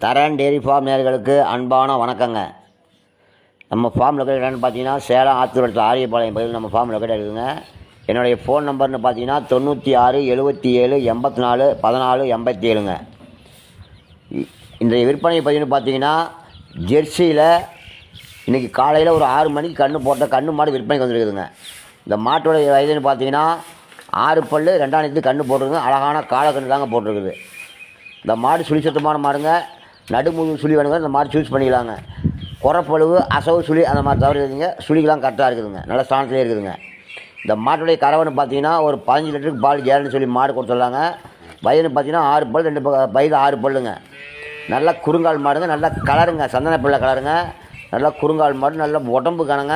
தரன் dairy farm நேயர்களுக்கு அன்பான வணக்கங்க. நம்ம ஃபார்ம் லொக்கேட் என்னென்னு பார்த்தீங்கன்னா சேலம் ஆத்தூரத்தில் ஆரியபாளையம் பகுதியில் நம்ம ஃபார்ம் லொக்கேட் இருக்குதுங்க. என்னுடைய ஃபோன் நம்பர்னு பார்த்தீங்கன்னா 96 77 84 14 87ங்க. இந்த விற்பனை பதிவுன்னு பார்த்தீங்கன்னா ஜெர்சியில் இன்றைக்கி காலையில் ஒரு 6 மணிக்கு கன்று மாடு விற்பனைக்கு வந்துருக்குதுங்க. இந்த மாட்டோடைய வயதுன்னு பார்த்தீங்கன்னா 6 பல் 2 கன்று போட்டிருக்குங்க. அழகான காலக்கன்று தாங்க போட்டிருக்குது. இந்த மாடு சுழி சுத்தமான மாடுங்க. நடுமுழு சுழி வேணுங்க, இந்த மாதிரி சூஸ் பண்ணிக்கலாங்க. குறப்பழுவு அசவு சுழி அந்த மாதிரி தவறுதுங்க. சுழிக்கெலாம் கரெக்டாக இருக்குதுங்க, நல்ல ஸ்தானத்துலேயே இருக்குதுங்க. இந்த மாட்டுடைய கறவைன்னு பார்த்தீங்கன்னா ஒரு 15 லிட்டருக்கு பால் கேரன்னு சொல்லி மாடு கொடுத்துடலாங்க. வயதுன்னு பார்த்தீங்கன்னா 6 பல் 2 வயது 6 பல்லுங்க. நல்லா குறுங்கால் மாடுங்க, நல்ல கலருங்க, சந்தன பிள்ளை கலருங்க. நல்லா குறுங்கால் மாடு, நல்ல உடம்பு கணங்க,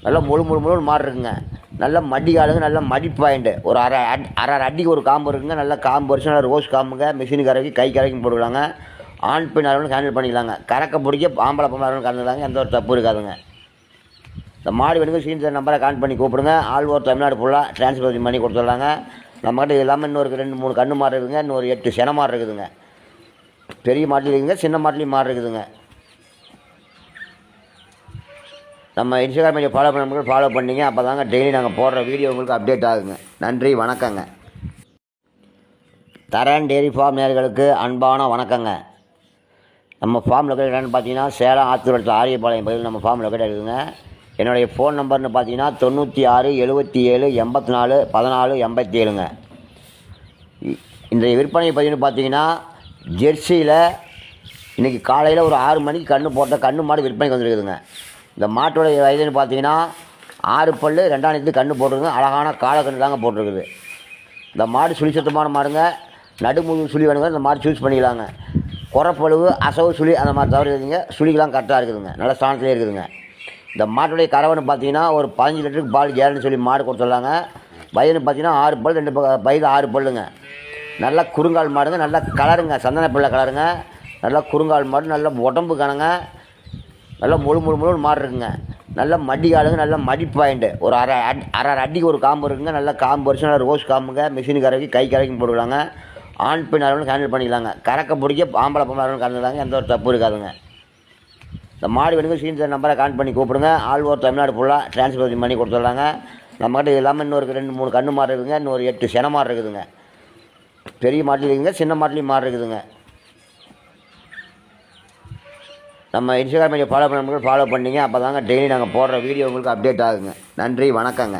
நல்லா முழு மாடு இருக்குங்க. நல்ல மடி காலுங்க, நல்ல மடி பாயிண்ட்டு. ஒரு அரை அடிக்கு ஒரு காம்பு இருக்குங்க. நல்ல காம்பு வரிசை, நல்ல ரோஸ் காம்புங்க. மிஷினு கரைக்கு கை கரைக்கும் போட்டுக்கலாங்க. ஆண் பெண் அளவுன்னு ஹேண்டில் பண்ணிக்கலாங்க. கறக்க பிடிக்க ஆம்பளை பொம்பளை அளவுன்னு கறந்துக்கலாங்க. எந்த ஒரு தப்பு இருக்காதுங்க. இந்த மாடு வேணுங்க சீன் நம்பரை கான்ட் பண்ணி கூப்பிடுங்க. ஆல் ஓவர் தமிழ்நாடு ஃபுல்லாக டிரான்ஸ்போர்ட் பண்ணி கொடுத்துடலாங்க. நம்மகிட்ட இது இல்லாமல் இன்னொரு 2-3 கன்று மாடு இருக்குதுங்க. இன்னொரு 8 சென மாடு இருக்குதுங்க. பெரிய மாட்டிலையும் இருக்குதுங்க, சின்ன மாட்டிலையும் மாடு இருக்குதுங்க. நம்ம இன்ஸ்டாகிராம் பேஜை ஃபாலோ பண்ணிங்க. அப்போ தாங்க டெய்லி நாங்கள் போடுற வீடியோ உங்களுக்கு அப்டேட் ஆகுங்க. நன்றி, வணக்கங்க. தரன் டெய்ரி ஃபார்ம் நேயர்களுக்கு அன்பான வணக்கங்க. நம்ம ஃபார்ம் லொக்கேட் என்னென்னு பார்த்தீங்கன்னா சேலம் ஆத்தூரத்தில் ஆரியபாளையம் பகுதியில் நம்ம ஃபார்ம் லொக்கேட் இருக்குதுங்க. என்னுடைய ஃபோன் நம்பர்னு பார்த்தீங்கன்னா 96 77 84 14 87ங்க. இந்த விற்பனை பதிவுன்னு பார்த்தீங்கன்னா ஜெர்சியில் இன்றைக்கி காலையில் ஒரு 6 மணிக்கு கன்று மாடு விற்பனைக்கு வந்துருக்குதுங்க. இந்த மாட்டோடைய வயதுன்னு பார்த்தீங்கன்னா 6 பல் 2 கன்று போட்டிருக்குங்க. அழகான காலக்கன்று தாங்க போட்டிருக்குது. இந்த மாடு சுழி சுத்தமான மாடுங்க. நடுமுழு சுழி வேணுங்க, இந்த மாதிரி சூஸ் பண்ணிக்கலாங்க. குறப்பழுவு அசவு சுழி அந்த மாதிரி தவறுதுங்க. சுழிக்கெலாம் கரெக்டாக இருக்குதுங்க, நல்ல ஸ்தானத்துலேயே இருக்குதுங்க. இந்த மாட்டுடைய கறவைன்னு பார்த்தீங்கன்னா ஒரு 15 லிட்டருக்கு பால் கேரன்னு சொல்லி மாடு கொடுத்துடலாங்க. வயதுன்னு பார்த்தீங்கன்னா 6 பல் 2 வயது 6 பல்லுங்க. நல்லா குறுங்கால் மாடுங்க, நல்ல கலருங்க, சந்தன பிள்ளை கலருங்க. நல்லா குறுங்கால் மாடு, நல்ல உடம்பு கணங்க, நல்லா முழு மாடு இருக்குங்க. நல்ல மடி காலுங்க, நல்ல மடி பாயிண்ட்டு. ஒரு அரை அடிக்கு ஒரு காம்பு இருக்குங்க. நல்ல காம்பு வரிசை, நல்ல ரோஸ் காம்புங்க. மிஷினு கரைக்கு கை கரைக்கும் போட்டுக்கலாங்க. ஆண் பெண் அளவுன்னு ஹேண்டில் பண்ணிக்கலாங்க. கறக்க பிடிக்க ஆம்பளை பொம்பளை அளவுன்னு கறந்துக்கலாங்க. எந்த ஒரு தப்பு இருக்காதுங்க. இந்த மாடு வேணுங்க சீன் நம்பரை கான்ட் பண்ணி கூப்பிடுங்க. ஆல் ஓவர் தமிழ்நாடு ஃபுல்லாக டிரான்ஸ்போர்ட் பண்ணி கொடுத்துடலாங்க. நம்மகிட்ட இது இல்லாமல் இன்னொரு 2-3 கன்று மாடு இருக்குதுங்க. இன்னொரு 8 சென மாடு இருக்குதுங்க. பெரிய மாட்டிலையும் இருக்குதுங்க, சின்ன மாட்டிலையும் மாடு இருக்குதுங்க. நம்ம இன்ஸ்டாகிராம் பேஜை ஃபாலோ பண்ணிங்க. அப்போ தாங்க டெய்லி நாங்கள் போடுற வீடியோ உங்களுக்கு அப்டேட் ஆகுங்க. நன்றி, வணக்கங்க.